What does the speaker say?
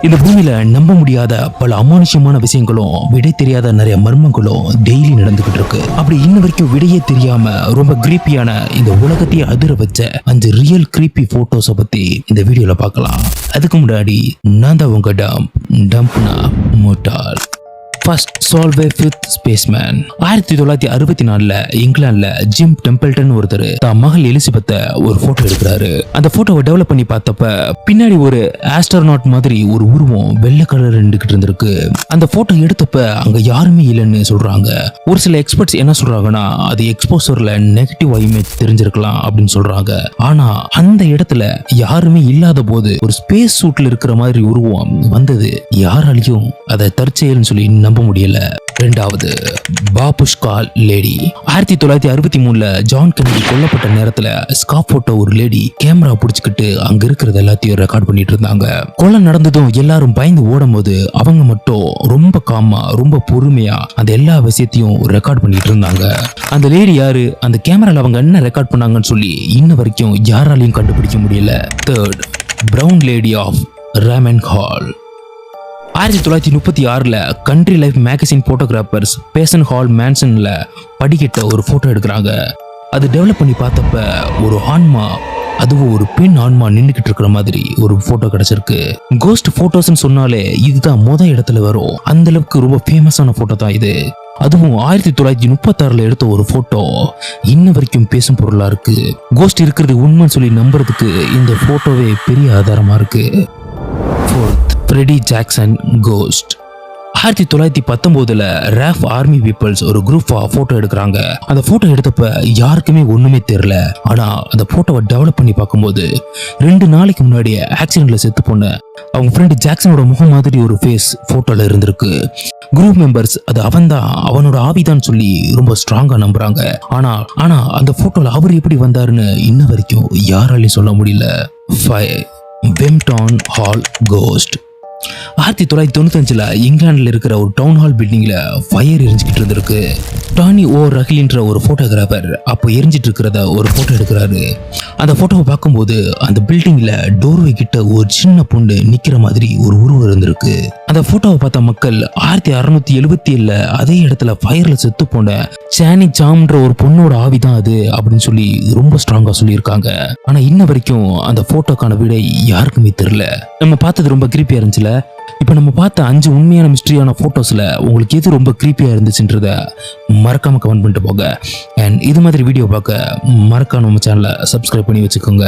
இந்த பூமியில நம்ப முடியாத பல அமானுஷ்யமான விஷயங்களும் விடை தெரியாத நிறைய மர்மங்களும் டெய்லி நடந்துகிட்டு இருக்கு. அப்படி இன்ன வரைக்கும் விடையே தெரியாம ரொம்ப கிரீப்பியான இந்த உலகத்தையே அதிர வச்ச 5 ரியல் கிரீப்பி போட்டோஸை பத்தி இந்த வீடியோல பார்க்கலாம். அதுக்கு முன்னாடி நான் தான் உங்க டம்ப்னா முட்டாள். ஃபர்ஸ்ட் சால்வே ஃபிஃப்த் ஸ்பேஸ்மேன். 1964 இங்கிலாந்துல ஜிம் டெம்பிள்டன் ஒருத்தர் தான் மகள் எலிசபெத்தை ஒரு போட்டோ எடுக்கிறாரு. அந்த போட்டோவை டெவலப் பண்ணி பார்த்தப்ப பின்னாடி ஒரு ஆஸ்ட்ரோநாட் மாதிரி ஒரு உருவம் வெள்ளை கலர் இருந்துகிட்டு இருந்திருக்கு. அந்த போட்டோ எடுத்தப்ப அங்க யாருமே இல்லைன்னு சொல்றாங்க. ஒரு சில எக்ஸ்பர்ட்ஸ் என்ன சொல்றாங்கன்னா அது எக்ஸ்போசர்ல நெகட்டிவ் இமேஜ் தெரிஞ்சிருக்கலாம் அப்படின்னு சொல்றாங்க. ஆனா அந்த இடத்துல யாருமே இல்லாத போது ஒரு ஸ்பேஸ் சூட்ல இருக்கிற மாதிரி உருவம் வந்தது யாராலையும் அதை தற்செயல்னு சொல்லி நம்ப முடியல. இரண்டாவது பாபுஷ்கா லேடி. 1963 ஜான் கென்னடி கொல்லப்பட்ட நேரத்துல ஸ்காப் போட்ட ஒரு லேடி கேமரா பிடிச்சுக்கிட்டு அங்க இருக்கிறது எல்லாத்தையும் ரெக்கார்ட் பண்ணிட்டு இருந்தாங்க. கொலை நடந்ததும் எல்லாரும் பயந்து ஓடும் போது அவங்க மட்டும் ரொம்ப காமா ரொம்ப பொறுமையா அந்த எல்லா விஷயத்தையும் ரெக்கார்ட் பண்ணிட்டு இருந்தாங்க. அந்த லேடி யாரு, அந்த கேமரால அவங்க என்ன ரெக்கார்ட் பண்ணாங்கன்னு சொல்லி இன்ன வரைக்கும் யாராலையும் கண்டுபிடிக்க முடியல. Third Brown Lady of Raynham Hall. 1936 Country Life magazine photographers பேசன் ஹால் மேன்சன்ல படிக்கிட்ட ஒரு போட்டோ எடுக்கிறாங்க. அது டெவலப் பண்ணி பார்த்தப்ப ஒரு ஆன்மா, அதுவும் ஒரு பெண் ஆன்மா நின்றுகிட்டு இருக்கிற மாதிரி ஒரு போட்டோ கிடைச்சிருக்கு. கோஸ்ட் போட்டோஸ்ன்னு சொன்னாலே இதுதான் இடத்துல வரும். அந்த அளவுக்கு ரொம்ப ஃபேமஸான போட்டோ தான் இது. அதுவும் 1936 எடுத்த ஒரு போட்டோ இன்ன வரைக்கும் பேசும் பொருளா இருக்கு. கோஸ்ட் இருக்கிறது உண்மைன்னு சொல்லி நம்புறதுக்கு இந்த போட்டோவே பெரிய ஆதாரமா இருக்கு. Fourth Freddie Jackson ghost. 1919 RAF army people's ஒரு குரூப்பா போட்டோ எடுக்கிறாங்க. அந்த போட்டோ எடுத்தப்ப யாருக்குமே ஒண்ணுமே தெரியல. ஆனா அந்த போட்டோவை டெவலப் பண்ணி பார்க்கும்போது 2 நாளைக்கு முன்னாடி ஆக்சிடென்ட்ல செத்து போன அவங்க ஃப்ரெண்ட் ஜாக்சனோட முகம் மாதிரி ஒரு ஃபேஸ் போட்டோல இருந்திருக்கு. குரூப் மெம்பர்ஸ் அது அவன்தான், அவனோட ஆவிதான் சொல்லி ரொம்ப ஸ்ட்ராங்கா நம்புறாங்க. ஆனா அந்த போட்டோல அவர் எப்படி வந்தாருன்னு இன்ன வரைக்கும் யாராலையும் சொல்ல முடியல. 5 வெம்டான் ஹால் கோஸ்ட். 1995 இங்கிலாந்துல இருக்கிற ஒரு டவுன் ஹால் பில்டிங்ல ஃபயர் எரிஞ்சுக்கிட்டு இருந்திருக்கு. டானி ஓ ரஹில்ன்ற ஒரு போட்டோகிராஃபர் அப்போ எரிஞ்சிட்டு இருக்கிறத ஒரு போட்டோ எடுக்கிறாரு. அந்த போட்டோவை பார்க்கும்போது அந்த பில்டிங்ல டோர்வே கிட்ட ஒரு சின்ன பொண்ணு நிக்கிற மாதிரி ஒரு உருவம் இருந்திருக்கு. அந்த போட்டோவை பார்த்த மக்கள் 1677 அதே இடத்துல ஃபயர்ல செத்து போன சானி சாம்ன்ற ஒரு பொண்ணோட ஆவிதான் அது அப்படின்னு சொல்லி ரொம்ப ஸ்ட்ராங்கா சொல்லியிருக்காங்க. ஆனா இன்ன வரைக்கும் அந்த போட்டோக்கான விடை யாருக்குமே தெரியல. நம்ம பார்த்தது ரொம்ப கிரீப்பியா இருந்துச்சுல. இப்ப நம்ம பார்த்த 5 உண்மையான மிஸ்டரியான போட்டோஸ்ல உங்களுக்கு எது ரொம்ப கிரீப்பியா இருந்துச்சுன்றத மறக்காம கமெண்ட் பண்ணிட்டு போங்க. அண்ட் இது மாதிரி வீடியோ பார்க்க மறக்காம நம்ம சேனலை சப்ஸ்கிரைப் பண்ணி வச்சுக்கோங்க.